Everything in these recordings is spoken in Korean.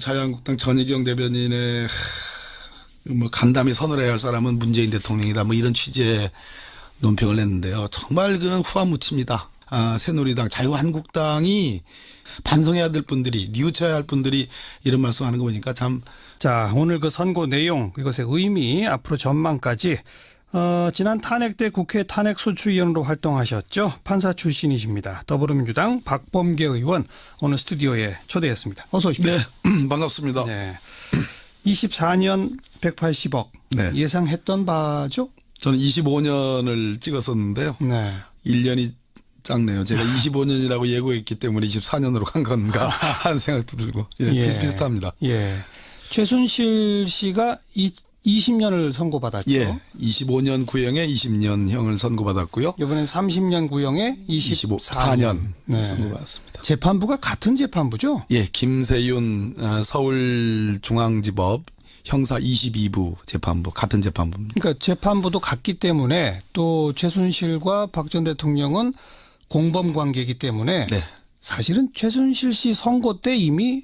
자유한국당 전희경 대변인의 뭐 간담회 선언해야 할 사람은 문재인 대통령이다. 뭐 이런 취지의 논평을 냈는데요. 정말 그는 후한무치입니다. 새누리당, 자유한국당이 반성해야 될 분들이, 뉘우쳐야 할 분들이 이런 말씀하는 거 보니까 참. 자, 오늘 그 선고 내용, 이것의 의미, 앞으로 전망까지 지난 탄핵 때 국회 탄핵소추위원으로 활동하셨죠. 판사 출신이십니다. 더불어민주당 박범계 의원 오늘 스튜디오에 초대했습니다. 어서 오십시오. 네, 반갑습니다. 네. 24년 180억 네. 예상했던 바죠? 저는 25년을 찍었었는데요. 네. 1년이 작네요. 제가 25년이라고 예고했기 때문에 24년으로 간 건가 하는 생각도 들고 예. 비슷비슷합니다. 예. 최순실 씨가 20년을 선고받았죠. 예. 25년 구형에 20년형을 선고받았고요. 이번엔 30년 구형에 24년 네. 선고받았습니다. 재판부가 같은 재판부죠? 예. 김세윤 서울중앙지법 형사 22부 재판부 같은 재판부입니다. 그러니까 재판부도 같기 때문에 또 최순실과 박 전 대통령은 공범 관계이기 때문에 네. 사실은 최순실 씨 선고 때 이미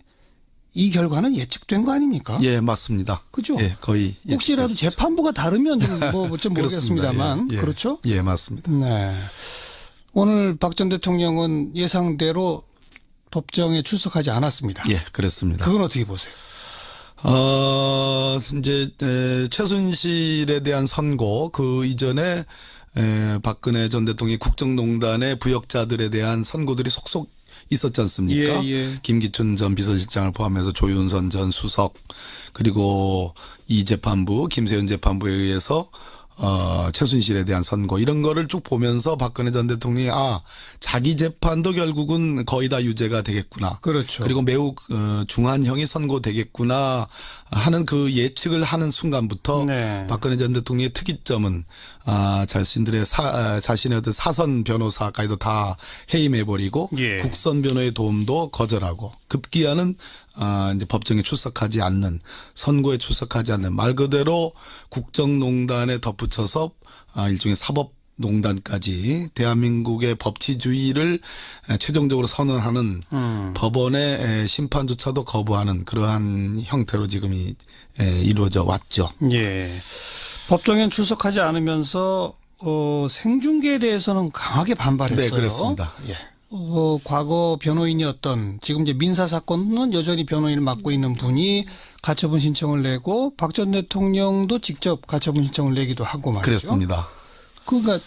이 결과는 예측된 거 아닙니까? 예, 맞습니다. 그죠? 예, 거의 혹시라도 예측됐습니다. 재판부가 다르면 좀 모르겠습니다만 예, 예. 그렇죠? 예, 맞습니다. 네. 오늘 박 전 대통령은 예상대로 법정에 출석하지 않았습니다. 예, 그렇습니다. 그건 어떻게 보세요? 이제 최순실에 대한 선고 그 이전에 박근혜 전 대통령이 국정농단의 부역자들에 대한 선고들이 속속 있었지 않습니까? 예, 예. 김기춘 전 비서실장을 포함해서 조윤선 전 수석 그리고 이 재판부 김세윤 재판부에 의해서 최순실에 대한 선고 이런 거를 쭉 보면서 박근혜 전 대통령이 자기 재판도 결국은 거의 다 유죄가 되겠구나. 그렇죠. 그리고 매우 중한형이 선고되겠구나 하는 그 예측을 하는 순간부터 네. 박근혜 전 대통령의 특이점은 자신들의 자신의 어떤 사선 변호사까지도 다 해임해버리고 예. 국선 변호의 도움도 거절하고 급기야는 이제 법정에 출석하지 않는 선고에 출석하지 않는 말 그대로 국정농단에 덧붙여서 일종의 사법농단까지 대한민국의 법치주의를 최종적으로 선언하는 법원의 심판조차도 거부하는 그러한 형태로 지금 이루어져 왔죠. 예. 법정엔 출석하지 않으면서 생중계에 대해서는 강하게 반발했어요. 네, 그렇습니다. 예. 과거 변호인이었던 지금 이제 민사 사건은 여전히 변호인을 맡고 있는 분이 가처분 신청을 내고 박 전 대통령도 직접 가처분 신청을 내기도 하고 말이죠. 그렇습니다. 그러니까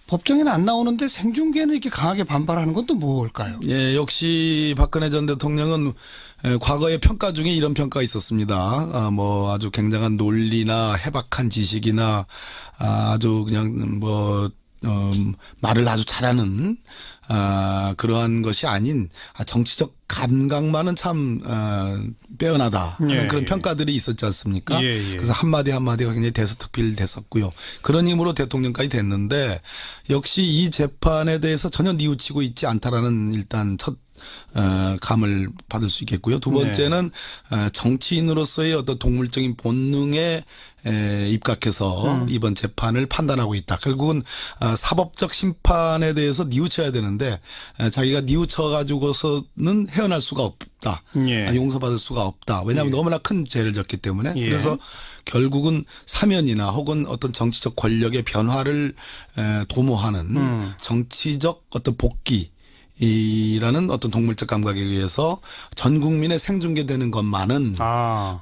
법정에는 안 나오는데 생중계는 이렇게 강하게 반발하는 건 또 뭘까요? 예, 역시 박근혜 전 대통령은 과거의 평가 중에 이런 평가가 있었습니다. 뭐 아주 굉장한 논리나 해박한 지식이나 아주 그냥 말을 아주 잘하는 그러한 것이 아닌 정치적 감각만은 참 빼어나다 하는 예, 그런 예. 평가들이 있었지 않습니까? 예, 예. 그래서 한마디 한마디가 굉장히 대서특필됐었고요. 그런 힘으로 대통령까지 됐는데 역시 이 재판에 대해서 전혀 뉘우치고 있지 않다라는 일단 첫 감을 받을 수 있겠고요. 두 번째는 정치인으로서의 어떤 동물적인 본능에 입각해서 이번 재판을 판단하고 있다. 결국은 사법적 심판에 대해서 뉘우쳐야 되는데 자기가 뉘우쳐가지고서는 헤어날 수가 없다. 예. 용서받을 수가 없다. 왜냐하면 너무나 큰 죄를 졌기 때문에. 예. 그래서 결국은 사면이나 혹은 어떤 정치적 권력의 변화를 도모하는 정치적 어떤 복귀 이라는 어떤 동물적 감각에 의해서 전 국민의 생중계되는 것만은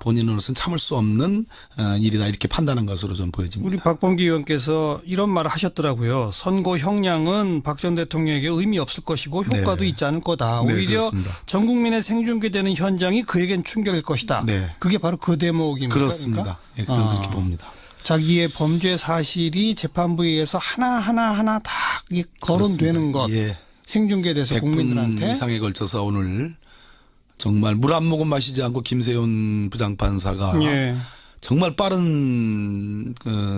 본인으로서는 참을 수 없는 일이다 이렇게 판단한 것으로 좀 보여집니다. 우리 박범계 의원께서 이런 말을 하셨더라고요. 선고 형량은 박 전 대통령에게 의미 없을 것이고 효과도 네. 있지 않을 거다. 네, 오히려 그렇습니다. 전 국민의 생중계되는 현장이 그에겐 충격일 것이다. 네. 그게 바로 그 대목입니다. 그렇습니다. 예, 저는 그렇게 봅니다. 자기의 범죄 사실이 재판부에 의해서 하나 다 거론되는 것. 예. 생중계돼서 100분 국민들한테 이상에 걸쳐서 오늘 정말 물 한 모금 마시지 않고 김세윤 부장판사가 예. 정말 빠른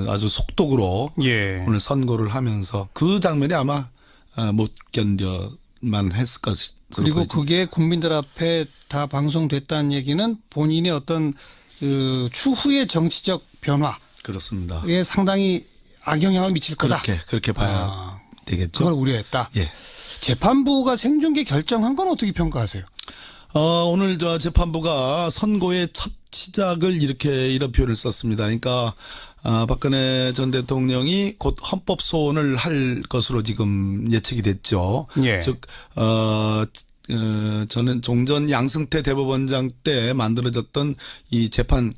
아주 속독으로 예. 오늘 선고를 하면서 그 장면이 아마 못 견뎌만 했을 것이 그리고 그게 국민들 앞에 다 방송됐다는 얘기는 본인의 어떤 추후의 정치적 변화에 그렇습니다. 상당히 악영향을 미칠 거다. 그렇게 봐야 되겠죠. 그걸 우려했다. 예. 재판부가 생중계 결정한 건 어떻게 평가하세요? 오늘 저 재판부가 선고의 첫 시작을 이런 표현을 썼습니다. 그러니까 박근혜 전 대통령이 곧 헌법 소원을 할 것으로 지금 예측이 됐죠. 예. 즉, 저는 종전 양승태 대법원장 때 만들어졌던 이 재판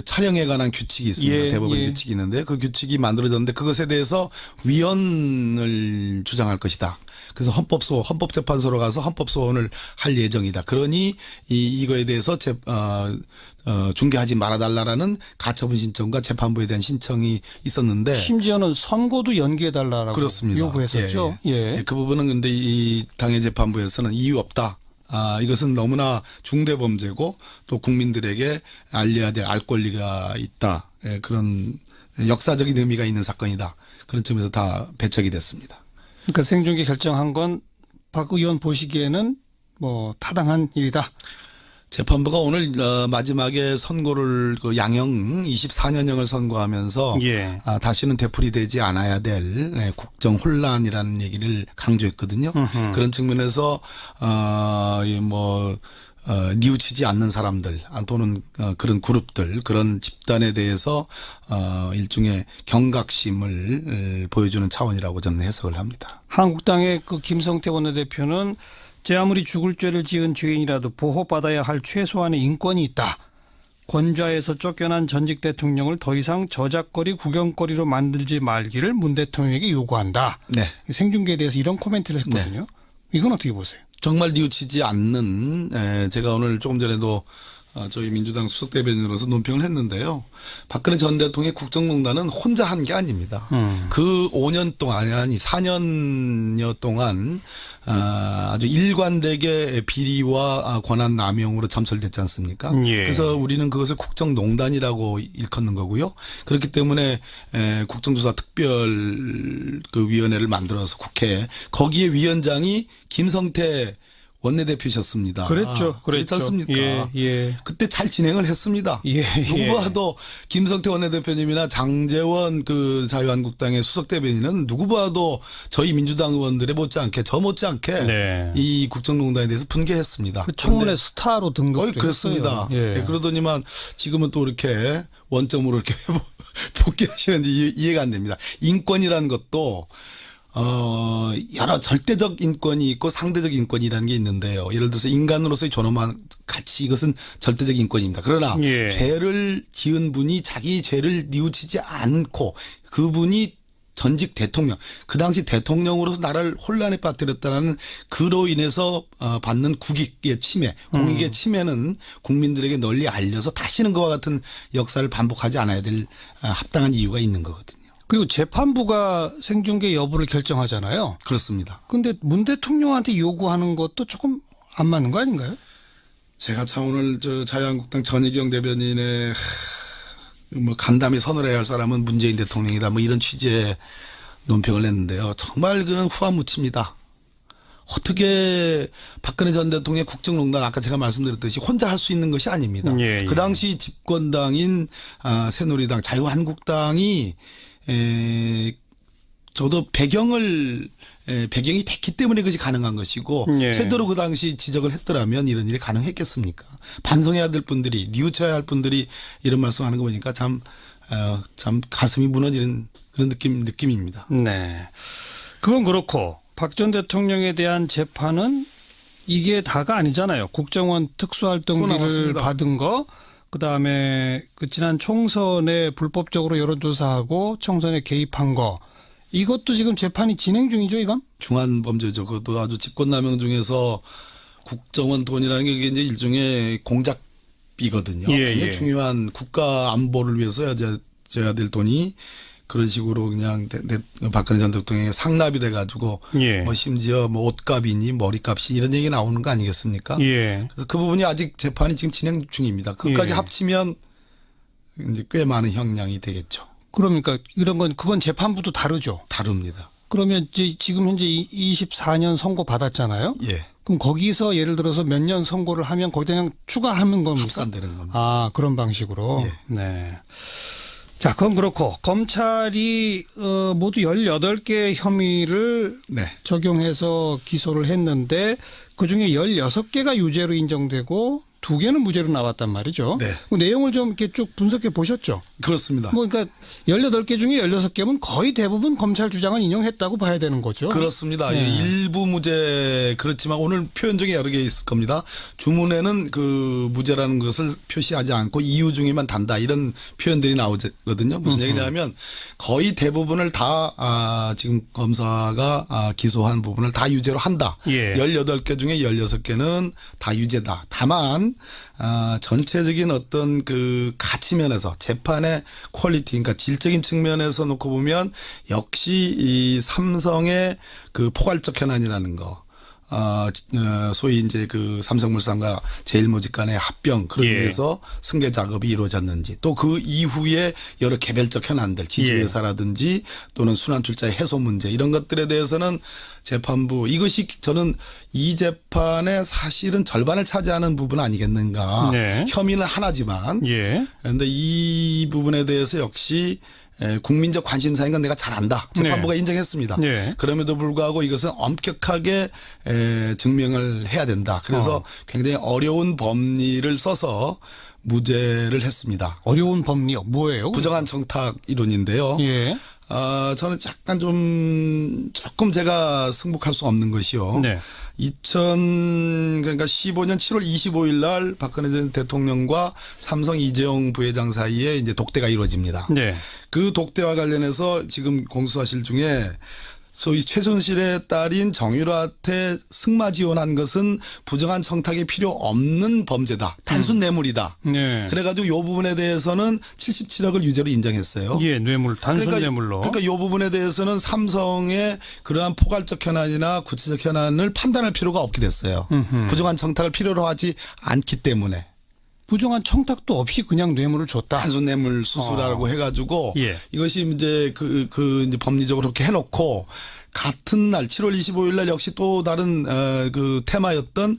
촬영에 관한 규칙이 있습니다. 예, 대법원 예. 규칙이 있는데 그 규칙이 만들어졌는데 그것에 대해서 위헌을 주장할 것이다. 그래서 헌법재판소로 가서 헌법소원을 할 예정이다. 그러니 이거에 대해서 중개하지 말아달라라는 가처분 신청과 재판부에 대한 신청이 있었는데 심지어는 선고도 연기해달라고 그렇습니다. 요구했었죠. 예. 그 부분은 근데 이 당해 재판부에서는 이유 없다. 이것은 너무나 중대 범죄고 또 국민들에게 알려야 될 알 권리가 있다. 그런 역사적인 의미가 있는 사건이다. 그런 점에서 다 배척이 됐습니다. 그러니까 생중계 결정한 건 박 의원 보시기에는 뭐 타당한 일이다. 재판부가 오늘 마지막에 선고를 양형 24년형을 선고하면서 예. 다시는 되풀이되지 않아야 될 국정 혼란이라는 얘기를 강조했거든요. 그런 측면에서 뉘우치지 않는 사람들 또는 그런 그룹들 그런 집단에 대해서 일종의 경각심을 보여주는 차원이라고 저는 해석을 합니다. 한국당의 그 김성태 원내대표는 제 아무리 죽을 죄를 지은 죄인이라도 보호받아야 할 최소한의 인권이 있다. 권좌에서 쫓겨난 전직 대통령을 더 이상 저작거리 구경거리로 만들지 말기를 문 대통령에게 요구한다. 네. 생중계에 대해서 이런 코멘트를 했거든요. 네. 이건 어떻게 보세요? 정말 뉘우치지 않는 제가 오늘 조금 전에도 저희 민주당 수석 대변인으로서 논평을 했는데요. 박근혜 전 대통령의 국정농단은 혼자 한 게 아닙니다. 그 5년 동안 아니 4년여 동안 아주 일관되게 비리와 권한 남용으로 점철됐지 않습니까? 예. 그래서 우리는 그것을 국정농단이라고 일컫는 거고요. 그렇기 때문에 국정조사 특별 그 위원회를 만들어서 국회에 거기에 위원장이 김성태 원내대표셨습니다. 그랬죠. 그렇지 않습니까? 예. 그때 잘 진행을 했습니다. 누구 봐도 김성태 원내대표님이나 장제원 그 자유한국당의 수석 대변인은 누구 봐도 저희 민주당 의원들의 못지않게 네. 이 국정농단에 대해서 분개했습니다. 그 청문회 스타로 등록도 그렇습니다. 했어요. 예. 그러더니만 지금은 또 이렇게 원점으로 이렇게 복귀하시는지 이해가 안 됩니다. 인권이라는 것도 여러 절대적 인권이 있고 상대적 인권이라는 게 있는데요. 예를 들어서 인간으로서의 존엄한 가치 이것은 절대적 인권입니다. 그러나 예. 죄를 지은 분이 자기 죄를 뉘우치지 않고 그분이 전직 대통령 그 당시 대통령으로서 나라를 혼란에 빠뜨렸다는 그로 인해서 받는 국익의 침해 공익의 침해는 국민들에게 널리 알려서 다시는 그와 같은 역사를 반복하지 않아야 될 합당한 이유가 있는 거거든요. 그리고 재판부가 생중계 여부를 결정하잖아요. 그렇습니다. 근데 문 대통령한테 요구하는 것도 조금 안 맞는 거 아닌가요? 제가 참 오늘 자유한국당 전희경 대변인의 간담회 선언해야 할 사람은 문재인 대통령이다. 이런 취지의 논평을 냈는데요. 정말 그건 후한무치입니다. 어떻게 박근혜 전 대통령의 국정농단 아까 제가 말씀드렸듯이 혼자 할 수 있는 것이 아닙니다. 예. 그 당시 집권당인 새누리당 자유한국당이 저도 배경이 됐기 때문에 그것이 가능한 것이고 예. 제대로 그 당시 지적을 했더라면 이런 일이 가능했겠습니까? 반성해야 될 분들이 뉘우쳐야 할 분들이 이런 말씀하는 거 보니까 참 가슴이 무너지는 그런 느낌입니다. 네. 그건 그렇고 박 전 대통령에 대한 재판은 이게 다가 아니잖아요. 국정원 특수활동비를 받은 거 그다음에 그 지난 총선에 불법적으로 여론조사하고 총선에 개입한 거 이것도 지금 재판이 진행 중이죠, 이건? 중한 범죄죠. 그것도 아주 집권남용 중에서 국정원 돈이라는 게 이제 일종의 공작비거든요. 굉장히 중요한 국가 안보를 위해서 써야 될 돈이 그런 식으로 그냥 박근혜 전 대통령에게 상납이 돼가지고 심지어 옷값이니 머리값이 이런 얘기 나오는 거 아니겠습니까? 그래서 그 부분이 아직 재판이 지금 진행 중입니다. 그것까지 합치면 이제 꽤 많은 형량이 되겠죠. 그러니까 이런 건 그건 재판부도 다르죠. 다릅니다. 그러면 이제 지금 현재 24년 선고 받았잖아요. 예. 그럼 거기서 예를 들어서 몇 년 선고를 하면 거기다 그냥 추가하는 겁니까? 합산되는 겁니다. 그런 방식으로. 예. 네. 자, 그건 그렇고 검찰이 모두 18개 혐의를 네. 적용해서 기소를 했는데 그중에 16개가 유죄로 인정되고 2개는 무죄로 나왔단 말이죠. 네. 그 내용을 좀 이렇게 쭉 분석해 보셨죠? 그렇습니다. 뭐 그러니까 18개 중에 16개면 거의 대부분 검찰 주장을 인용했다고 봐야 되는 거죠. 그렇습니다. 네. 일부 무죄 그렇지만 오늘 표현 중에 여러 개 있을 겁니다. 주문에는 그 무죄라는 것을 표시하지 않고 이유 중에만 단다 이런 표현들이 나오거든요. 무슨 얘기냐면 거의 대부분을 다 지금 검사가 기소한 부분을 다 유죄로 한다. 예. 18개 중에 16개는 다 유죄다. 다만 전체적인 어떤 그 가치 면에서 재판의 퀄리티, 그러니까 질적인 측면에서 놓고 보면 역시 이 삼성의 그 포괄적 현안이라는 거, 소위 이제 그 삼성물산과 제일모직 간의 합병 그런 예. 데서 승계 작업이 이루어졌는지 또 그 이후에 여러 개별적 현안들 지주회사라든지 또는 순환출자의 해소 문제 이런 것들에 대해서는 재판부 이것이 저는 이 재판의 사실은 절반을 차지하는 부분 아니겠는가. 네. 혐의는 하나지만 예. 그런데 이 부분에 대해서 역시 국민적 관심사인 건 내가 잘 안다. 재판부가 네. 인정했습니다. 네. 그럼에도 불구하고 이것은 엄격하게 증명을 해야 된다. 그래서 굉장히 어려운 법리를 써서 무죄를 했습니다. 어려운 법리요. 뭐예요? 부정한 청탁 이론인데요. 예. 저는 약간 조금 제가 승복할 수 없는 것이요. 네. 그러니까 15년 7월 25일 날 박근혜 전 대통령과 삼성 이재용 부회장 사이에 이제 독대가 이루어집니다. 네. 그 독대와 관련해서 지금 공수사실 중에 소위 최순실의 딸인 정유라한테 승마 지원한 것은 부정한 청탁이 필요 없는 범죄다. 단순 뇌물이다. 네. 그래가지고 이 부분에 대해서는 77억을 유죄로 인정했어요. 예, 뇌물, 단순 뇌물로. 그러니까 이 부분에 대해서는 삼성의 그러한 포괄적 현안이나 구체적 현안을 판단할 필요가 없게 됐어요. 부정한 청탁을 필요로 하지 않기 때문에. 부정한 청탁도 없이 그냥 뇌물을 줬다. 단순 뇌물 수수라고 해가지고 예. 이것이 이제 이제 법리적으로 그렇게 해놓고 같은 날 7월 25일 날 역시 또 다른 그 테마였던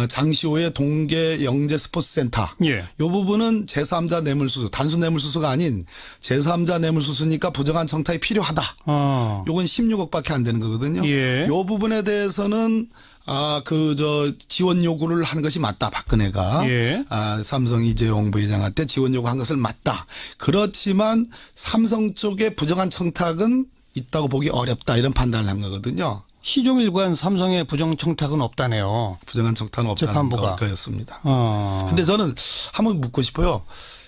장시호의 동계 영재 스포츠센터. 예. 이 부분은 제3자 뇌물수수, 단순 뇌물수수가 아닌 제3자 뇌물수수니까 부정한 청탁이 필요하다. 요건 16억밖에 안 되는 거거든요. 예. 요 부분에 대해서는 지원 요구를 한 것이 맞다. 박근혜가. 예. 삼성 이재용 부회장한테 지원 요구한 것을 맞다. 그렇지만 삼성 쪽에 부정한 청탁은 있다고 보기 어렵다. 이런 판단을 한 거거든요. 시종일관 삼성의 부정 청탁은 없다네요. 부정한 청탁은 없다는 재판부가. 거였습니다. 어. 근데 저는 한번 묻고 싶어요.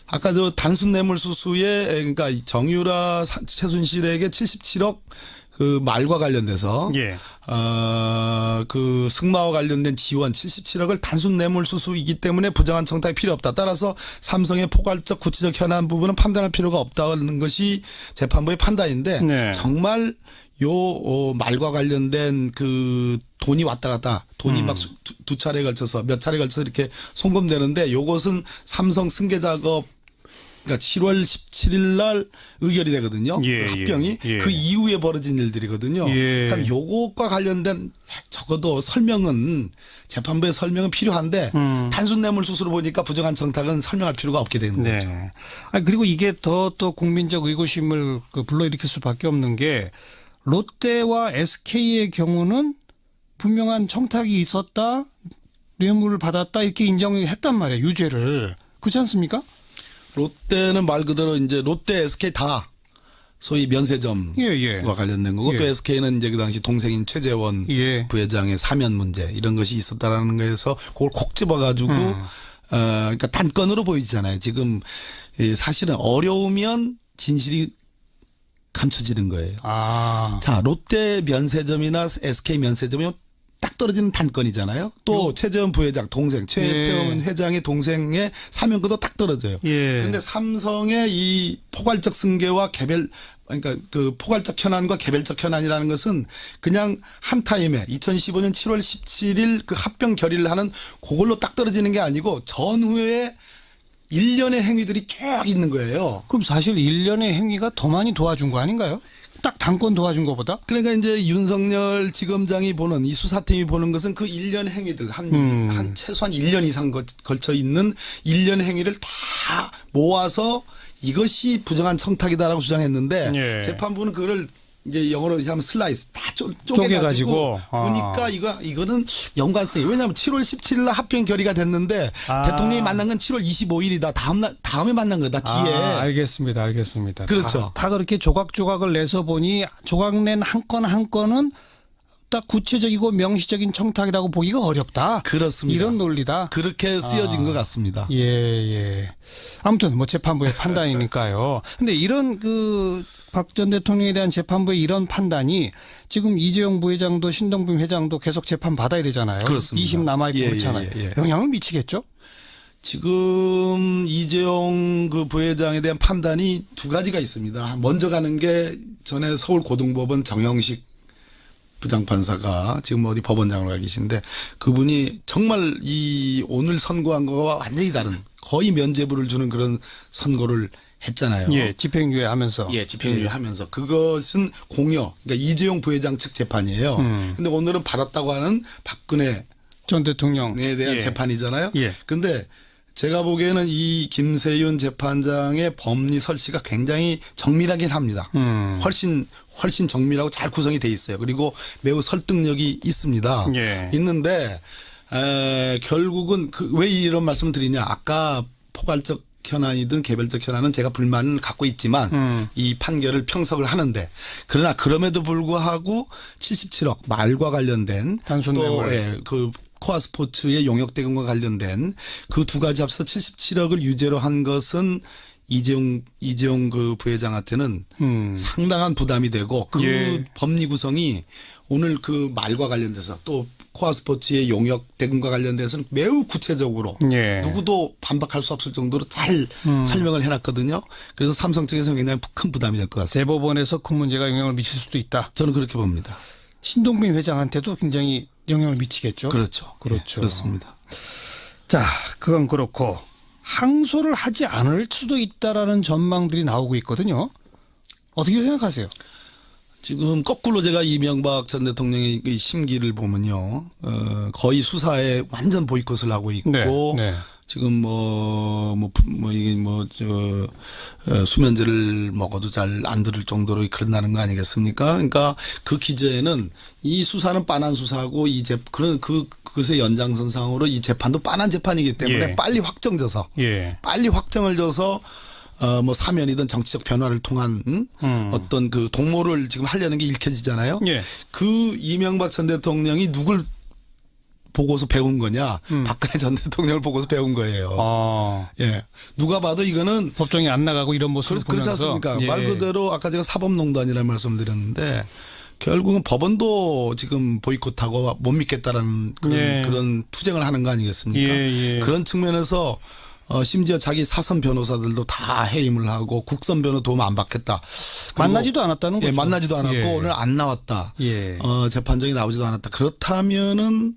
아까 단순 뇌물 수수에 그러니까 정유라 최순실에게 77억 그 말과 관련돼서 예. 그 승마와 관련된 지원 77억을 단순 뇌물 수수이기 때문에 부정한 청탁이 필요 없다. 따라서 삼성의 포괄적 구체적 현안 부분은 판단할 필요가 없다는 것이 재판부의 판단인데 네. 정말 말과 관련된 그 돈이 왔다 갔다 돈이 막 두 차례에 걸쳐서 몇 차례에 걸쳐서 이렇게 송금되는데 요것은 삼성 승계 작업 그러니까 7월 17일 날 의결이 되거든요. 예, 그 합병이. 예. 그 이후에 벌어진 일들이거든요. 예. 그럼 요것과 관련된 적어도 재판부의 설명은 필요한데 단순 뇌물 수수로 보니까 부정한 청탁은 설명할 필요가 없게 되는 거죠. 네. 그리고 이게 또 국민적 의구심을 불러일으킬 수밖에 없는 게 롯데와 SK의 경우는 분명한 청탁이 있었다, 뇌물을 받았다 이렇게 인정을 했단 말이에요. 유죄를. 그렇지 않습니까? 롯데는 말 그대로 이제 롯데, SK 다 소위 면세점과 예. 관련된 거고 예. 또 SK는 이제 그 당시 동생인 최재원 예. 부회장의 사면 문제 이런 것이 있었다라는 거에서 그걸 콕 집어가지고 그러니까 단건으로 보이잖아요. 지금 사실은 어려우면 진실이 감춰지는 거예요. 자, 롯데 면세점이나 SK 면세점이 딱 떨어지는 단건이잖아요. 또 최재원 부회장 동생 최태원 회장의 동생의 사면권도 딱 떨어져요. 그런데 삼성의 이 포괄적 승계와 그러니까 그 포괄적 현안과 개별적 현안이라는 것은 그냥 한 타임에 2015년 7월 17일 그 합병 결의를 하는 그걸로 딱 떨어지는 게 아니고 전후에 일련의 행위들이 쭉 있는 거예요. 그럼 사실 일련의 행위가 더 많이 도와준 거 아닌가요? 딱 당권 도와준 것보다? 그러니까 이제 윤석열 지검장이 보는 이 수사팀이 보는 것은 그 일련 행위들 한 최소한 1년 이상 걸쳐 있는 일련 행위를 다 모아서 이것이 부정한 청탁이다라고 주장했는데 예. 재판부는 그거를 이제 영어로 하면 슬라이스 다 쪼개가지고. 쪼개가지고 보니까 이거는 연관성이 왜냐하면 7월 17일 날 합병 결의가 됐는데 대통령이 만난 건 7월 25일이다. 다음에 만난 거다 뒤에. 알겠습니다. 그렇죠. 다 그렇게 조각조각을 내서 보니 조각 낸 한 건 한 건은 딱 구체적이고 명시적인 청탁이라고 보기가 어렵다. 그렇습니다. 이런 논리다. 그렇게 쓰여진 것 같습니다. 예. 아무튼 뭐 재판부의 판단이니까요. 근데 이런 박 전 대통령에 대한 재판부의 이런 판단이 지금 이재용 부회장도 신동빈 회장도 계속 재판 받아야 되잖아요. 그렇습니다. 2심 남아있고 예, 그렇잖아요. 예. 영향을 미치겠죠? 지금 이재용 그 부회장에 대한 판단이 두 가지가 있습니다. 먼저 가는 게 전에 서울고등법원 정영식 부장판사가 지금 어디 법원장으로 가 계신데 그분이 정말 이 오늘 선고한 거와 완전히 다른 거의 면죄부를 주는 그런 선고를 했잖아요. 예, 집행유예 하면서. 예, 집행유예 하면서. 그것은 공여, 그러니까 이재용 부회장 측 재판이에요. 근데 오늘은 받았다고 하는 박근혜 전 대통령에 대한 재판이잖아요. 예. 근데 제가 보기에는 이 김세윤 재판장의 법리 설치가 굉장히 정밀하긴 합니다. 훨씬 정밀하고 잘 구성이 돼 있어요. 그리고 매우 설득력이 있습니다. 예. 있는데 결국은 왜 이런 말씀을 드리냐. 아까 포괄적 현안이든 개별적 현안은 제가 불만을 갖고 있지만 이 판결을 평석을 하는데 그러나 그럼에도 불구하고 77억 말과 관련된 단순 뇌물. 그 코아 스포츠의 용역 대금과 관련된 그 두 가지 합쳐서 77억을 유죄로 한 것은 이재용 그 부회장한테는 상당한 부담이 되고 그 예. 법리 구성이 오늘 그 말과 관련돼서 또 코아 스포츠의 용역 대금과 관련돼서는 매우 구체적으로 예. 누구도 반박할 수 없을 정도로 잘 설명을 해놨거든요. 그래서 삼성 측에서 굉장히 큰 부담이 될 것 같습니다. 대법원에서 그 문제가 영향을 미칠 수도 있다. 저는 그렇게 봅니다. 신동빈 회장한테도 굉장히 영향을 미치겠죠. 그렇죠. 그렇죠. 예, 그렇습니다. 자, 그건 그렇고 항소를 하지 않을 수도 있다라는 전망들이 나오고 있거든요. 어떻게 생각하세요? 지금 거꾸로 제가 이명박 전 대통령의 이 심기를 보면요, 거의 수사에 완전 보이콧을 하고 있고, 네. 지금 수면제를 먹어도 잘 안 들을 정도로 그런다는 거 아니겠습니까? 그러니까 그 기저에는 이 수사는 빤한 수사고 그것의 연장선상으로 이 재판도 빤한 재판이기 때문에 예. 빨리 확정져서, 빨리 확정을 줘서 사면이든 정치적 변화를 통한 어떤 그 동모를 지금 하려는 게 읽혀지잖아요. 예. 그 이명박 전 대통령이 누굴 보고서 배운 거냐? 박근혜 전 대통령을 보고서 배운 거예요. 예. 누가 봐도 이거는 법정에 안 나가고 이런 모습을 그렇지 보면서. 않습니까? 예. 말 그대로 아까 제가 사법농단이라는 말씀드렸는데 결국은 법원도 지금 보이콧하고 못 믿겠다라는 그런 투쟁을 하는 거 아니겠습니까? 예. 그런 측면에서 심지어 자기 사선 변호사들도 다 해임을 하고 국선 변호 도움 안 받겠다. 만나지도 않았다는 거죠. 예, 만나지도 않았고 예. 오늘 안 나왔다. 예. 재판정이 나오지도 않았다. 그렇다면은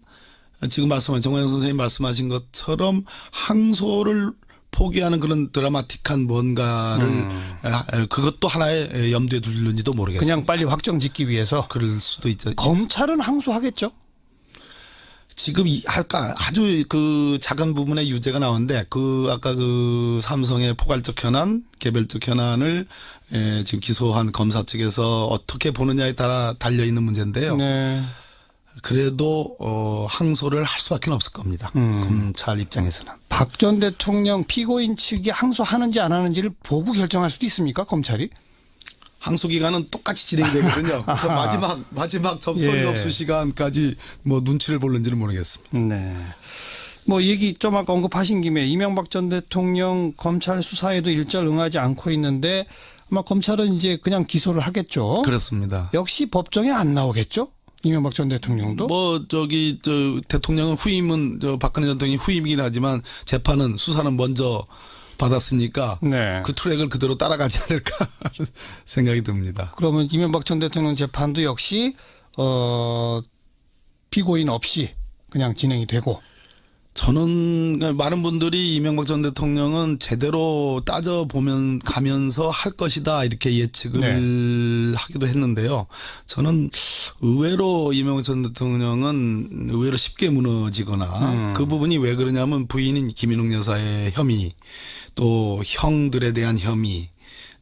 지금 정광영 선생님 말씀하신 것처럼 항소를 포기하는 그런 드라마틱한 뭔가를 그것도 하나의 염두에 둘는지도 모르겠습니다. 그냥 빨리 확정 짓기 위해서. 그럴 수도 있죠. 검찰은 항소하겠죠? 지금 아주 그 작은 부분의 유죄가 나오는데 아까 그 삼성의 포괄적 현안, 개별적 현안을 지금 기소한 검사 측에서 어떻게 보느냐에 따라 달려 있는 문제인데요. 네. 그래도 항소를 할 수밖에 없을 겁니다. 검찰 입장에서는. 박 전 대통령 피고인 측이 항소하는지 안 하는지를 보고 결정할 수도 있습니까? 검찰이? 항소 기간은 똑같이 진행되거든요. 그래서 마지막 접선이 예. 접수 시간까지 눈치를 볼는지는 모르겠습니다. 네. 얘기 좀 아까 언급하신 김에 이명박 전 대통령 검찰 수사에도 일절 응하지 않고 있는데 아마 검찰은 이제 그냥 기소를 하겠죠. 그렇습니다. 역시 법정에 안 나오겠죠? 이명박 전 대통령도? 대통령은 박근혜 전 대통령이 후임이긴 하지만 재판은 수사는 먼저 받았으니까 네. 그 트랙을 그대로 따라가지 않을까 하는 생각이 듭니다. 그러면 이명박 전 대통령 재판도 역시 피고인 없이 그냥 진행이 되고. 저는 많은 분들이 이명박 전 대통령은 제대로 따져보면 가면서 할 것이다 이렇게 예측을 하기도 했는데요. 저는 의외로 이명박 전 대통령은 의외로 쉽게 무너지거나 그 부분이 왜 그러냐면 부인인 김인욱 여사의 혐의 또 형들에 대한 혐의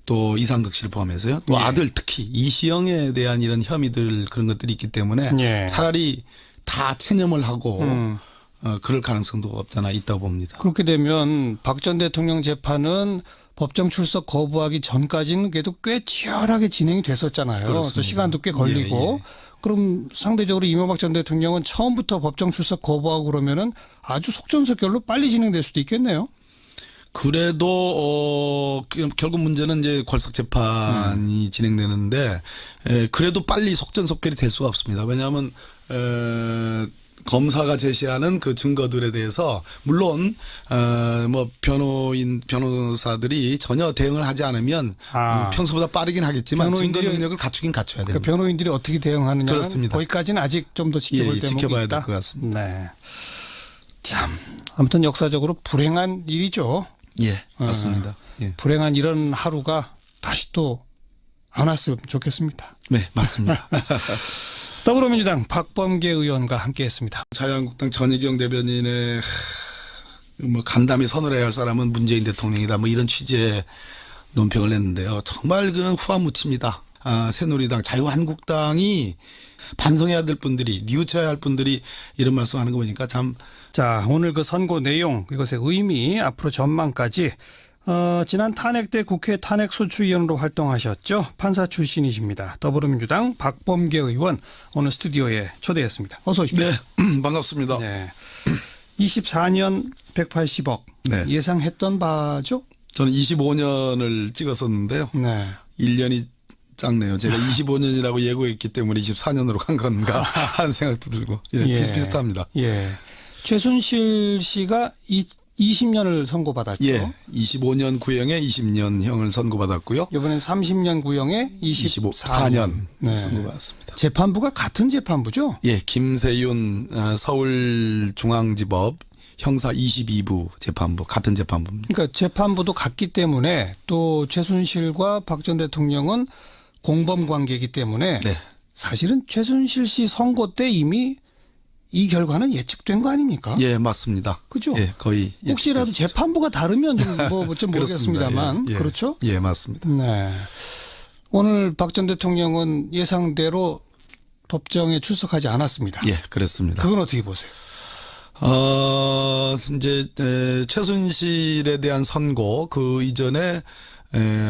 또 이상득 씨를 포함해서요. 또 아들 특히 이시영에 대한 이런 혐의들 그런 것들이 있기 때문에 차라리 다 체념을 하고 그럴 가능성도 없잖아 있다고 봅니다. 그렇게 되면 박 전 대통령 재판은 법정 출석 거부하기 전까지는 그래도 꽤 치열하게 진행이 됐었잖아요. 그래서 시간도 꽤 걸리고. 그럼 상대적으로 이명박 전 대통령은 처음부터 법정 출석 거부하고 그러면은 아주 속전속결로 빨리 진행될 수도 있겠네요. 그래도 결국 문제는 이제 궐석 재판이 진행되는데 그래도 빨리 속전속결이 될 수가 없습니다. 왜냐하면 검사가 제시하는 그 증거들에 대해서 물론 뭐 변호사들이 전혀 대응을 하지 않으면 평소보다 빠르긴 하겠지만 증거 능력을 갖추긴 갖춰야 됩니다. 그러니까 변호인들이 어떻게 대응하느냐는 그렇습니다. 거기까지는 아직 좀 더 지켜볼 대목이 지켜봐야 있다. 될 것 같습니다. 네. 참 아무튼 역사적으로 불행한 일이죠. 예, 맞습니다. 예. 불행한 이런 하루가 다시 또 안 왔으면 좋겠습니다. 네, 맞습니다. 더불어민주당 박범계 의원과 함께했습니다. 자유한국당 전희경 대변인의 뭐 간담회 선언해야 할 사람은 문재인 대통령이다. 뭐 이런 취지의 논평을 냈는데요. 정말 그는 후한무치입니다. 새누리당, 자유한국당이 반성해야 될 분들이 뉘우쳐야 할 분들이 이런 말씀하는 거 보니까 참. 자, 오늘 그 선고 내용 이것의 의미 앞으로 전망까지 지난 탄핵 때 국회 탄핵소추위원으로 활동하셨죠. 판사 출신이십니다. 더불어민주당 박범계 의원 오늘 스튜디오에 초대했습니다. 어서 오십시오. 네, 반갑습니다. 네. 24년 180억 네. 예상했던 바죠? 저는 25년을 찍었었는데요. 네. 1년이 작네요. 제가 25년이라고 예고했기 때문에 24년으로 간 건가 하는 생각도 들고 비슷비슷합니다. 예. 최순실 씨가 20년을 선고받았죠. 예. 25년 구형에 20년형을 선고받았고요. 이번엔 30년 구형에 24년 네. 선고받았습니다. 재판부가 같은 재판부죠? 예. 김세윤 서울중앙지법 형사 22부 재판부 같은 재판부입니다. 그러니까 재판부도 같기 때문에 또 최순실과 박 전 대통령은 공범 관계이기 때문에 네. 사실은 최순실 씨 선고 때 이미 이 결과는 예측된 거 아닙니까? 예, 맞습니다. 그죠? 예, 거의 혹시라도 예측됐습니다. 재판부가 다르면 좀 모르겠습니다만 예, 예. 그렇죠? 예, 맞습니다. 네. 오늘 박 전 대통령은 예상대로 법정에 출석하지 않았습니다. 예, 그렇습니다. 그건 어떻게 보세요? 이제 최순실에 대한 선고 그 이전에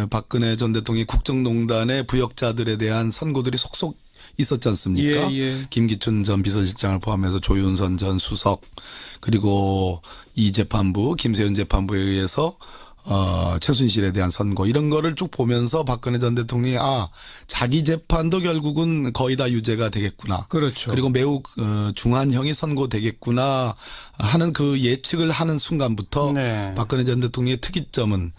박근혜 전 대통령이 국정농단의 부역자들에 대한 선고들이 속속 있었지 않습니까? 예. 김기춘 전 비서실장을 포함해서 조윤선 전 수석 그리고 이 재판부 김세윤 재판부에 의해서 최순실에 대한 선고 이런 거를 쭉 보면서 박근혜 전 대통령이 자기 재판도 결국은 거의 다 유죄가 되겠구나. 그렇죠. 그리고 매우 중한형이 선고되겠구나 하는 그 예측을 하는 순간부터 네. 박근혜 전 대통령의 특이점은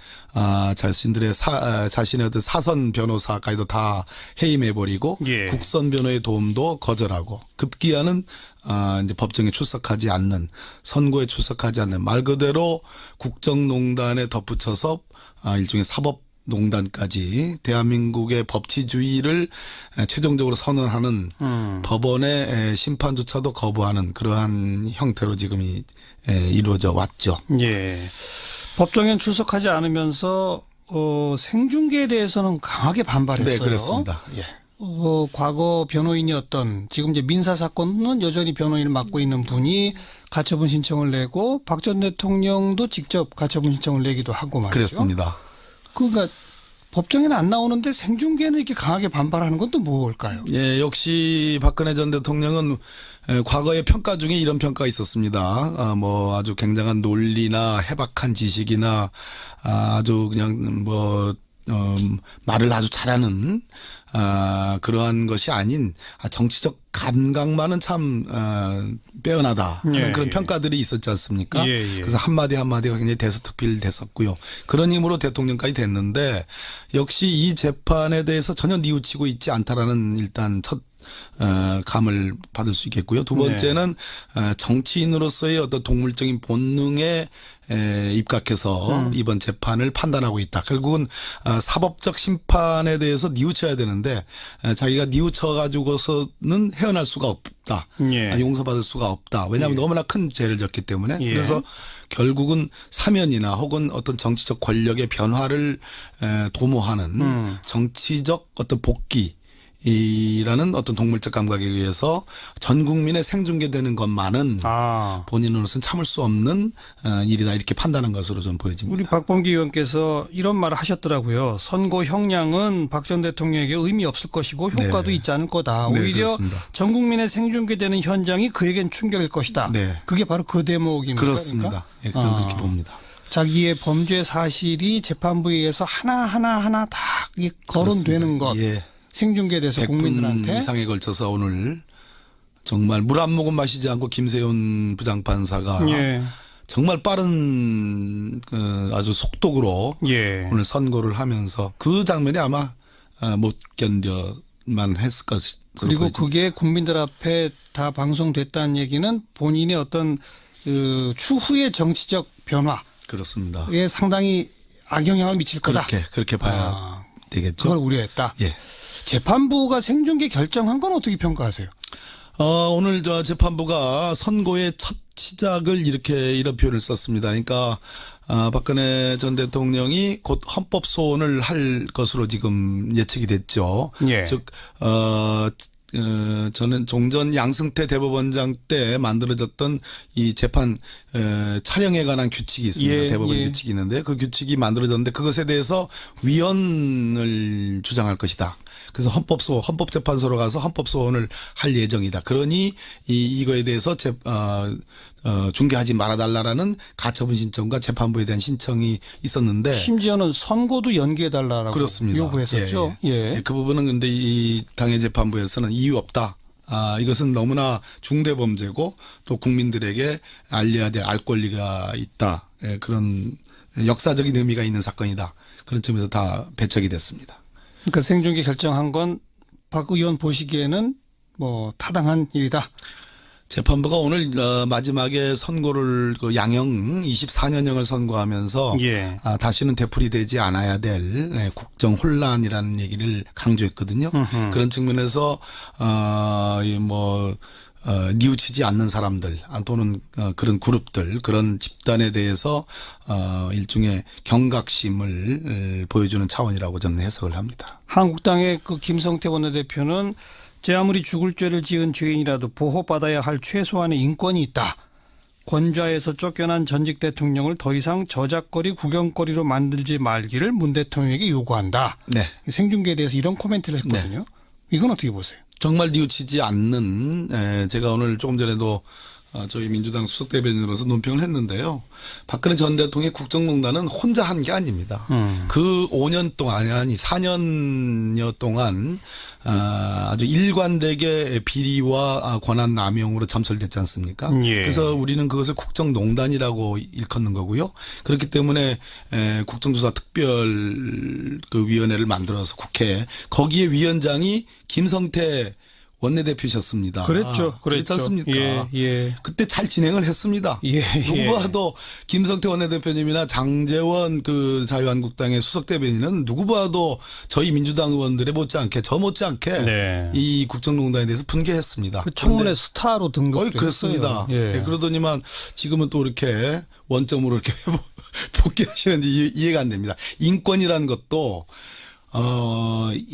자신의 어떤 사선 변호사까지도 다 해임해버리고 예. 국선 변호의 도움도 거절하고 급기야는 이제 법정에 출석하지 않는 선고에 출석하지 않는 말 그대로 국정농단에 덧붙여서 일종의 사법농단까지 대한민국의 법치주의를 최종적으로 선언하는 법원의 심판조차도 거부하는 그러한 형태로 지금 이루어져 왔죠. 예. 법정엔 출석하지 않으면서 생중계에 대해서는 강하게 반발했어요. 네, 그렇습니다. 예. 과거 변호인이었던 지금 이제 민사 사건은 여전히 변호인을 맡고 있는 분이 가처분 신청을 내고 박 전 대통령도 직접 가처분 신청을 내기도 하고 말이죠. 그렇습니다. 그러니까 법정에는 안 나오는데 생중계는 이렇게 강하게 반발하는 건 또 뭘까요? 예, 역시 박근혜 전 대통령은 과거의 평가 중에 이런 평가가 있었습니다. 뭐 아주 굉장한 논리나 해박한 지식이나 아주 그냥 말을 아주 잘하는 그러한 것이 아닌 정치적 감각만은 참 빼어나다 하는 그런 평가들이 있었지 않습니까? 그래서 한마디 한마디가 굉장히 대서특필됐었고요. 그런 힘으로 대통령까지 됐는데 역시 이 재판에 대해서 전혀 뉘우치고 있지 않다라는 일단 첫 감을 받을 수 있겠고요. 두 번째는 정치인으로서의 어떤 동물적인 본능에 입각해서 이번 재판을 판단하고 있다. 결국은 사법적 심판에 대해서 뉘우쳐야 되는데 자기가 뉘우쳐 가지고서는 헤어날 수가 없다. 예. 용서받을 수가 없다. 왜냐하면 너무나 큰 죄를 졌기 때문에. 예. 그래서 결국은 사면이나 혹은 어떤 정치적 권력의 변화를 도모하는 정치적 어떤 복귀라는 어떤 동물적 감각에 의해서 전 국민의 생중계되는 것만은 본인으로서는 참을 수 없는 일이다 이렇게 판단한 것으로 좀 보여집니다. 우리 박범기 의원께서 이런 말을 하셨더라고요. 선고 형량은 박 전 대통령에게 의미 없을 것이고 효과도 있지 않을 거다. 네, 오히려 그렇습니다. 전 국민의 생중계되는 현장이 그에겐 충격일 것이다. 네. 그게 바로 그 대목입니다. 그렇습니다. 예, 저는 그렇게 봅니다. 자기의 범죄 사실이 재판부에 의해서 하나하나 다 거론되는 것. 예. 생중계돼서 100분 국민들한테 이상에 걸쳐서 오늘 정말 물 한 모금 마시지 않고 김세훈 부장판사가 정말 빠른 아주 속독으로 오늘 선고를 하면서 그 장면이 아마 못 견뎌만 했을 것이 그리고 그게 국민들 앞에 다 방송됐다는 얘기는 본인의 어떤 추후의 정치적 변화에 그렇습니다. 상당히 악영향을 미칠 거다. 그렇게 봐야 되겠죠. 그걸 우려했다. 예. 재판부가 생중계 결정한 건 어떻게 평가하세요? 오늘 재판부가 선고의 첫 시작을 이런 표현을 썼습니다. 그러니까 박근혜 전 대통령이 곧 헌법 소원을 할 것으로 지금 예측이 됐죠. 예. 즉 저는 종전 양승태 대법원장 때 만들어졌던 이 재판 촬영에 관한 규칙이 있습니다. 대법원 규칙이 있는데 그 규칙이 만들어졌는데 그것에 대해서 위헌을 주장할 것이다. 그래서 헌법재판소로 가서 헌법소원을 할 예정이다. 그러니 이거에 대해서 중계하지 말아달라라는 가처분 신청과 재판부에 대한 신청이 있었는데 심지어는 선고도 연기해달라고 그렇습니다. 요구했었죠. 예. 그 부분은 근데 이 당의 재판부에서는 이유 없다. 이것은 너무나 중대 범죄고 또 국민들에게 알려야 될 알 권리가 있다. 그런 역사적인 의미가 있는 사건이다. 그런 점에서 다 배척이 됐습니다. 그러니까 생중계 결정한 건 박 의원 보시기에는 뭐 타당한 일이다. 재판부가 오늘 마지막에 선고를 양형 24년형을 선고하면서 다시는 되풀이되지 않아야 될 국정 혼란이라는 얘기를 강조했거든요. 그런 측면에서 뉘우치지 않는 사람들 또는 그런 그룹들 그런 집단에 대해서 일종의 경각심을 보여주는 차원이라고 저는 해석을 합니다. 한국당의 그 김성태 원내대표는 제 아무리 죽을 죄를 지은 죄인이라도 보호받아야 할 최소한의 인권이 있다. 권좌에서 쫓겨난 전직 대통령을 더 이상 저작거리 구경거리로 만들지 말기를 문 대통령에게 요구한다. 네. 생중계에 대해서 이런 코멘트를 했거든요. 네. 이건 어떻게 보세요? 정말 뉘우치지 않는 제가 오늘 조금 전에도 저희 민주당 수석대변인으로서 논평을 했는데요. 박근혜 전 대통령의 국정농단은 혼자 한 게 아닙니다. 그 5년 동안 아니 4년여 동안 아주 일관되게 비리와 권한 남용으로 점철됐지 않습니까? 그래서 우리는 그것을 국정농단이라고 일컫는 거고요. 그렇기 때문에 국정조사 특별 그 위원회를 만들어서 국회에 거기에 위원장이 김성태 원내대표셨습니다. 그랬죠. 그렇지 않습니까? 예. 그때 잘 진행을 했습니다. 누구 봐도 김성태 원내대표님이나 장제원 그 자유한국당의 수석대변인은 누구 봐도 저희 민주당 의원들의 못지않게 이 국정농단에 대해서 분개했습니다. 그 청문회 스타로 등극했어요. 그렇습니다. 그러더니만 지금은 또 이렇게 원점으로 이렇게 복귀하시는지 이해가 안 됩니다. 인권이라는 것도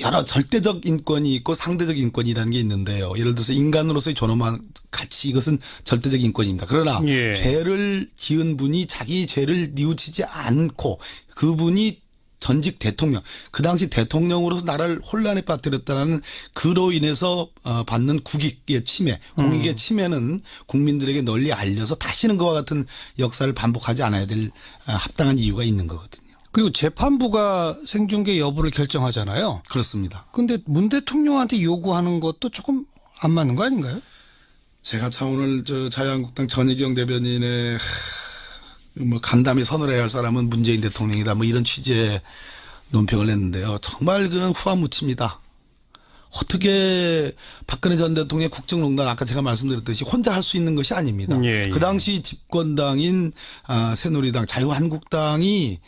여러 절대적 인권이 있고 상대적 인권이라는 게 있는데요. 예를 들어서 인간으로서의 존엄한 가치 이것은 절대적 인권입니다. 그러나 죄를 지은 분이 자기 죄를 뉘우치지 않고 그분이 전직 대통령 그 당시 대통령으로서 나라를 혼란에 빠뜨렸다는 그로 인해서 받는 국익의 침해 공익의 침해는 국민들에게 널리 알려서 다시는 그와 같은 역사를 반복하지 않아야 될 합당한 이유가 있는 거거든요. 그리고 재판부가 생중계 여부를 결정하잖아요. 그렇습니다. 그런데 문 대통령한테 요구하는 것도 조금 안 맞는 거 아닌가요? 제가 참 오늘 자유한국당 전희경 대변인의 간담회 선언해야 할 사람은 문재인 대통령이다 이런 취지의 논평을 했는데요. 정말 그건 후한무치입니다. 어떻게 박근혜 전 대통령의 국정농단 아까 제가 말씀드렸듯이 혼자 할 수 있는 것이 아닙니다. 예, 예. 그 당시 집권당인 새누리당 자유한국당이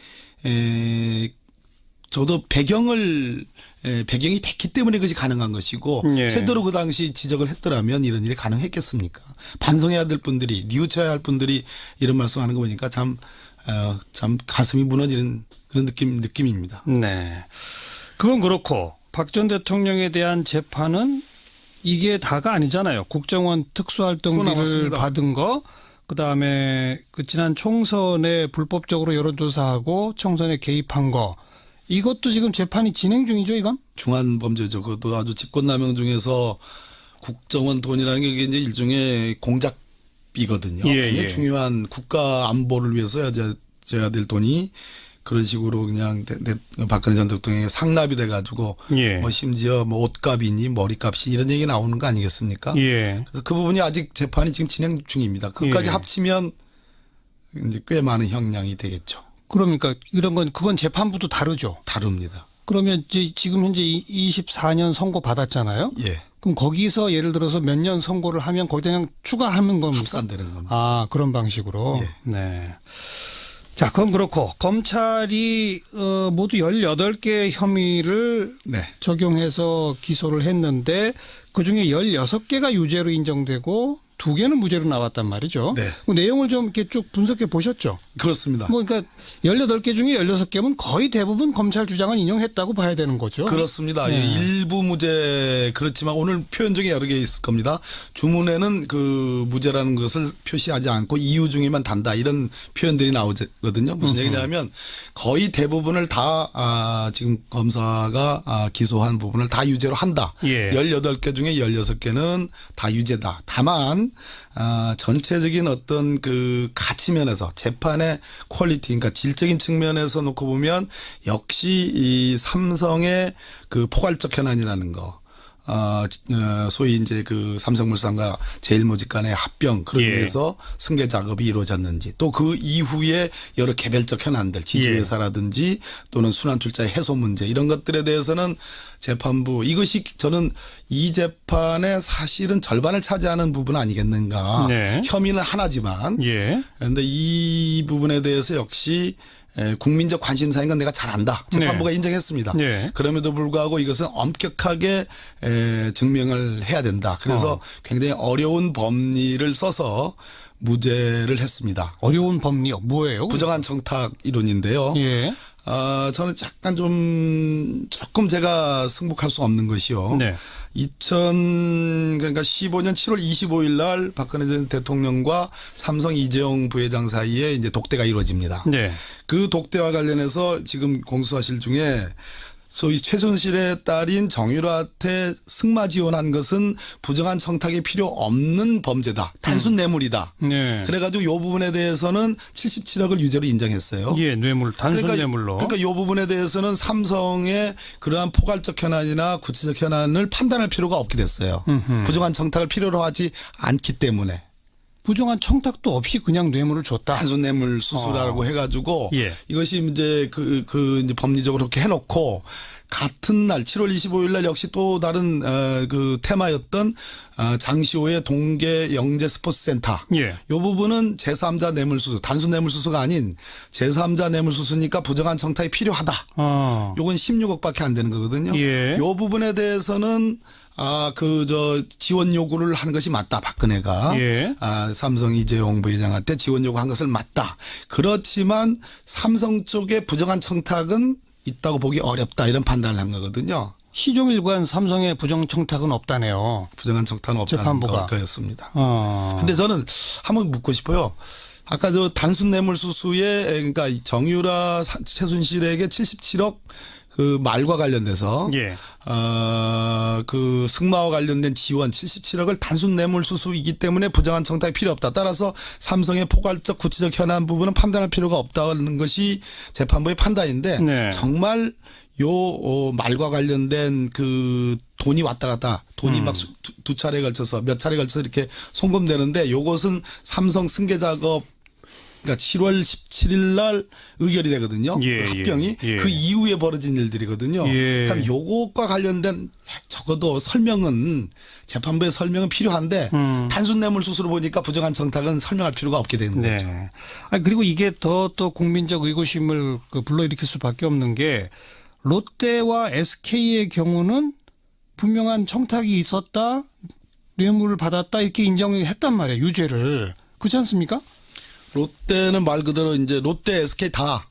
저도 배경이 됐기 때문에 그것이 가능한 것이고 예. 제대로 그 당시 지적을 했더라면 이런 일이 가능했겠습니까? 반성해야 될 분들이 뉘우쳐야 할 분들이 이런 말씀하는 거 보니까 참 가슴이 무너지는 그런 느낌입니다. 네. 그건 그렇고 박 전 대통령에 대한 재판은 이게 다가 아니잖아요. 국정원 또 특수활동비를 남았습니다. 받은 거, 그다음에 그 지난 총선에 불법적으로 여론조사하고 총선에 개입한 거, 이것도 지금 재판이 진행 중이죠, 이건? 중한 범죄죠. 그것도 아주 직권남용 중에서 국정원 돈이라는 게 이게 이제 일종의 공작비거든요. 예, 굉장히 예. 중요한 국가 안보를 위해서 써야 될 돈이 그런 식으로 그냥 박근혜 전 대통령에게 상납이 돼가지고 예. 뭐 심지어 뭐 옷값이니 머리값이 이런 얘기 나오는 거 아니겠습니까? 예. 그래서 그 부분이 아직 재판이 지금 진행 중입니다. 그것까지 예. 합치면 이제 꽤 많은 형량이 되겠죠. 그러니까 이런 건 그건 재판부도 다르죠. 다릅니다. 그러면 이제 지금 현재 24년 선고 받았잖아요. 예. 그럼 거기서 예를 들어서 몇 년 선고를 하면 거기다 그냥 추가하는 겁니까? 합산되는 겁니다. 아, 그런 방식으로. 예. 네. 자, 그건 그렇고 검찰이 모두 18개 혐의를 네. 적용해서 기소를 했는데 그중에 16개가 유죄로 인정되고 2개는 무죄로 나왔단 말이죠. 네. 그 내용을 좀 이렇게 쭉 분석해 보셨죠? 그렇습니다. 뭐 그러니까 18개 중에 16개면 거의 대부분 검찰 주장을 인용했다고 봐야 되는 거죠. 그렇습니다. 네. 일부 무죄 그렇지만 오늘 표현 중에 여러 개 있을 겁니다. 주문에는 그 무죄라는 것을 표시하지 않고 이유 중에만 단다 이런 표현들이 나오거든요. 무슨 얘기냐면 거의 대부분을 다 지금 검사가 기소한 부분을 다 유죄로 한다. 예. 18개 중에 16개는 다 유죄다. 다만 전체적인 어떤 그 가치 면에서 재판의 퀄리티, 그러니까 질적인 측면에서 놓고 보면 역시 이 삼성의 그 포괄적 현안이라는 거. 소위 이제 그 삼성물산과 제일모직 간의 합병 그런 예. 위해서 승계 작업이 이루어졌는지 또 그 이후에 여러 개별적 현안들 지주회사라든지 또는 순환출자의 해소 문제 이런 것들에 대해서는 재판부 이것이 저는 이 재판의 사실은 절반을 차지하는 부분 아니겠는가. 네. 혐의는 하나지만 예. 그런데 이 부분에 대해서 역시 국민적 관심사인 건 내가 잘 안다. 재판부가 네. 인정했습니다. 네. 그럼에도 불구하고 이것은 엄격하게 증명을 해야 된다. 그래서 굉장히 어려운 법리를 써서 무죄를 했습니다. 어려운 법리요. 뭐예요? 부정한 청탁 이론인데요. 예. 저는 약간 조금 제가 승복할 수 없는 것이요. 네. 그러니까 15년 7월 25일 날 박근혜 전 대통령과 삼성 이재용 부회장 사이에 이제 독대가 이루어집니다. 네. 그 독대와 관련해서 지금 공수사실 중에 소위 최순실의 딸인 정유라한테 승마 지원한 것은 부정한 청탁이 필요 없는 범죄다. 단순 뇌물이다. 네. 그래가지고 이 부분에 대해서는 77억을 유죄로 인정했어요. 예, 뇌물, 단순 뇌물로. 그러니까 이 부분에 대해서는 삼성의 그러한 포괄적 현안이나 구체적 현안을 판단할 필요가 없게 됐어요. 부정한 청탁을 필요로 하지 않기 때문에. 부정한 청탁도 없이 그냥 뇌물을 줬다. 단순 뇌물 수수라고 해가지고 예. 이것이 이제 이제 법리적으로 그렇게 해놓고 같은 날 7월 25일 날 역시 또 다른 그 테마였던 장시호의 동계 영재 스포츠센터. 예. 이 부분은 제3자 뇌물수수, 단순 뇌물수수가 아닌 제3자 뇌물수수니까 부정한 청탁이 필요하다. 요건 16억밖에 안 되는 거거든요. 예. 이 부분에 대해서는 지원 요구를 한 것이 맞다. 박근혜가. 예. 삼성 이재용 부회장한테 지원 요구한 것을 맞다. 그렇지만 삼성 쪽에 부정한 청탁은 있다고 보기 어렵다. 이런 판단을 한 거거든요. 시종일관 삼성의 부정 청탁은 없다네요. 부정한 청탁은 없다는 재판부가. 거였습니다. 어. 근데 저는 한번 묻고 싶어요. 아까 저 단순 뇌물 수수에 그러니까 정유라 최순실에게 77억 그 말과 관련돼서 예. 그 승마와 관련된 지원 77억을 단순 뇌물 수수이기 때문에 부정한 청탁이 필요 없다. 따라서 삼성의 포괄적 구체적 현안 부분은 판단할 필요가 없다는 것이 재판부의 판단인데 네. 정말 요 말과 관련된 그 돈이 왔다 갔다 돈이 막 두 차례에 걸쳐서 몇 차례에 걸쳐서 이렇게 송금되는데 요것은 삼성 승계 작업 그러니까 7월 17일 날 의결이 되거든요. 예, 그 합병이 예. 그 이후에 벌어진 일들이거든요. 예. 그럼 요것과 관련된 적어도 설명은 재판부의 설명은 필요한데 단순 뇌물수수로 보니까 부정한 청탁은 설명할 필요가 없게 되는 네. 거죠. 아니, 그리고 이게 더 또 국민적 의구심을 불러일으킬 수밖에 없는 게 롯데와 SK의 경우는 분명한 청탁이 있었다, 뇌물을 받았다 이렇게 인정을 했단 말이에요. 유죄를. 그렇지 않습니까? 롯데는 말 그대로 이제 롯데, SK 다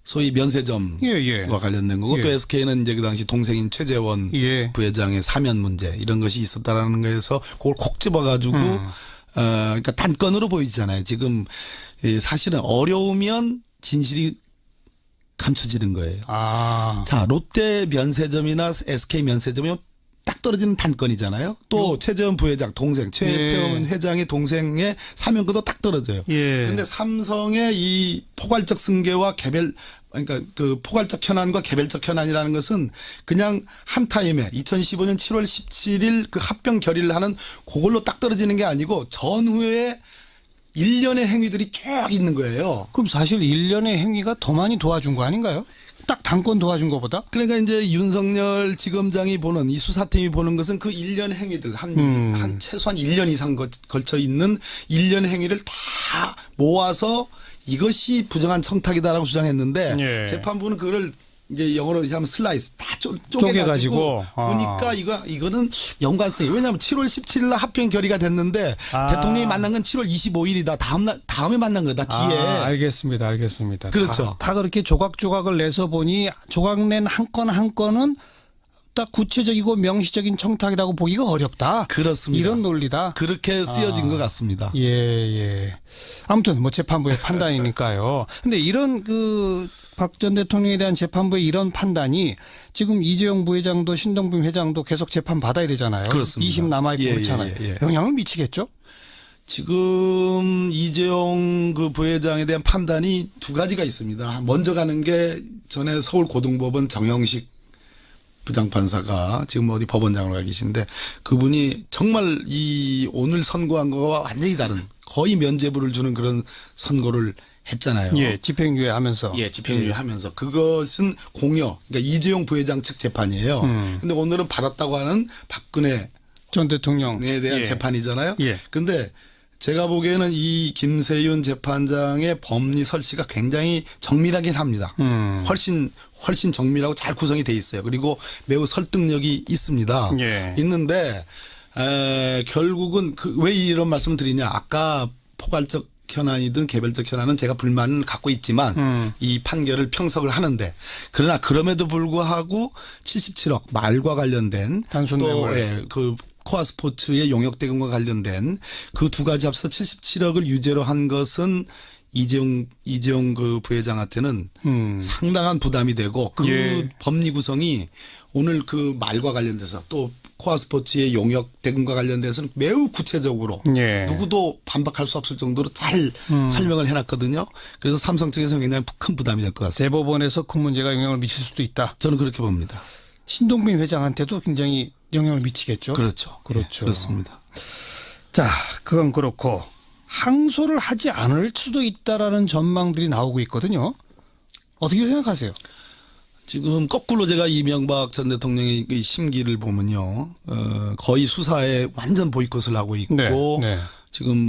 소위 면세점과 예. 관련된 거고 예. 또 SK는 이제 그 당시 동생인 최재원 예. 부회장의 사면 문제 이런 것이 있었다라는 거에서 그걸 콕 집어가지고 그러니까 단건으로 보이잖아요. 지금 사실은 어려우면 진실이 감춰지는 거예요. 아. 자, 롯데 면세점이나 SK 면세점이 딱 떨어지는 단건이잖아요. 또 최재원 부회장 동생 최태원 회장의 동생의 사면권도 딱 떨어져요. 예. 근데 삼성의 이 포괄적 승계와 개별 그러니까 그 포괄적 현안과 개별적 현안이라는 것은 그냥 한 타임에 2015년 7월 17일 그 합병 결의를 하는 그걸로 딱 떨어지는 게 아니고 전후에 일련의 행위들이 쭉 있는 거예요. 그럼 사실 일련의 행위가 더 많이 도와준 거 아닌가요? 딱 단건 도와준 것보다? 그러니까 이제 윤석열 지검장이 보는 이 수사팀이 보는 것은 그 일련 행위들 한 최소한 1년 이상 걸쳐 있는 일련 행위를 다 모아서 이것이 부정한 청탁이다라고 주장했는데 예. 재판부는 그거를 이제 영어로 하면 슬라이스 다 쪼개가지고 쪼개가지고. 보니까 이거는 연관성이 왜냐하면 7월 17일 날 합병 결의가 됐는데 대통령이 만난 건 7월 25일이다. 다음에 만난 거다 뒤에. 알겠습니다. 그렇죠. 다 그렇게 조각조각을 내서 보니 조각 낸 한 건 한 건은 딱 구체적이고 명시적인 청탁이라고 보기가 어렵다. 그렇습니다. 이런 논리다. 그렇게 쓰여진 것 같습니다. 예. 아무튼 뭐 재판부의 판단이니까요. 근데 이런 박 전 대통령에 대한 재판부의 이런 판단이 지금 이재용 부회장도 신동빈 회장도 계속 재판 받아야 되잖아요. 그렇습니다. 2심 남아있고 예, 그렇잖아요. 예. 영향을 미치겠죠? 지금 이재용 그 부회장에 대한 판단이 두 가지가 있습니다. 먼저 가는 게 전에 서울고등법원 정영식 부장판사가 지금 어디 법원장으로 가 계신데 그분이 정말 이 오늘 선고한 거와 완전히 다른 거의 면죄부를 주는 그런 선고를 했잖아요. 예, 집행유예 하면서. 예, 집행유예 하면서. 그것은 공여, 그러니까 이재용 부회장 측 재판이에요. 근데 오늘은 받았다고 하는 박근혜 전 대통령에 대한 재판이잖아요. 예. 근데 제가 보기에는 이 김세윤 재판장의 법리 설치가 굉장히 정밀하긴 합니다. 훨씬 정밀하고 잘 구성이 돼 있어요. 그리고 매우 설득력이 있습니다. 예. 있는데 결국은 왜 이런 말씀을 드리냐. 아까 포괄적 현안이든 개별적 현안은 제가 불만을 갖고 있지만 이 판결을 평석을 하는데 그러나 그럼에도 불구하고 77억 말과 관련된 단순 또 뇌물. 그 코아 스포츠의 용역 대금과 관련된 그 두 가지 합쳐서 77억을 유죄로 한 것은 이재용 그 부회장한테는 상당한 부담이 되고 그 예. 법리 구성이 오늘 그 말과 관련돼서 또 코아 스포츠의 용역 대금과 관련돼서는 매우 구체적으로 예. 누구도 반박할 수 없을 정도로 잘 설명을 해놨거든요. 그래서 삼성 측에서는 굉장히 큰 부담이 될 것 같습니다. 대법원에서 그 문제가 영향을 미칠 수도 있다. 저는 그렇게 봅니다. 신동빈 회장한테도 굉장히 영향을 미치겠죠. 그렇죠. 그렇죠. 예, 그렇습니다. 자, 그건 그렇고 항소를 하지 않을 수도 있다라는 전망들이 나오고 있거든요. 어떻게 생각하세요? 지금 거꾸로 제가 이명박 전 대통령의 그 심기를 보면요, 거의 수사에 완전 보이콧을 하고 있고, 네. 지금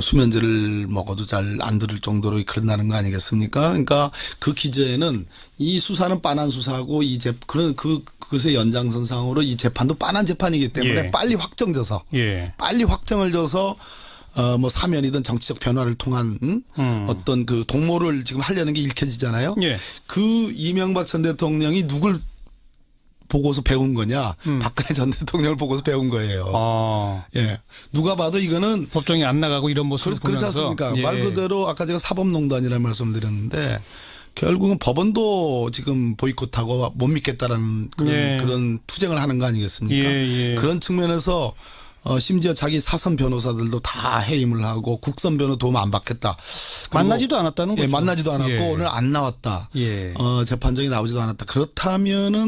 수면제를 먹어도 잘 안 들을 정도로 그런다는 거 아니겠습니까? 그러니까 그 기저에는 이 수사는 빤한 수사고 그것의 연장선상으로 이 재판도 빤한 재판이기 때문에 예. 빨리 확정져서 빨리 확정을 줘서 사면이든 정치적 변화를 통한 어떤 그 동모를 지금 하려는 게 읽혀지잖아요. 예. 그 이명박 전 대통령이 누굴 보고서 배운 거냐? 박근혜 전 대통령을 보고서 배운 거예요. 예. 누가 봐도 이거는 법정에 안 나가고 이런 모습을 그렇지 보면서. 않습니까? 예. 말 그대로 아까 제가 사법농단이라는 말씀드렸는데 결국은 법원도 지금 보이콧하고 못 믿겠다라는 그런 투쟁을 하는 거 아니겠습니까? 예. 그런 측면에서 심지어 자기 사선 변호사들도 다 해임을 하고 국선 변호 도움 안 받겠다. 만나지도 않았다는 거죠. 예, 만나지도 않았고 예. 오늘 안 나왔다. 예. 재판정이 나오지도 않았다. 그렇다면은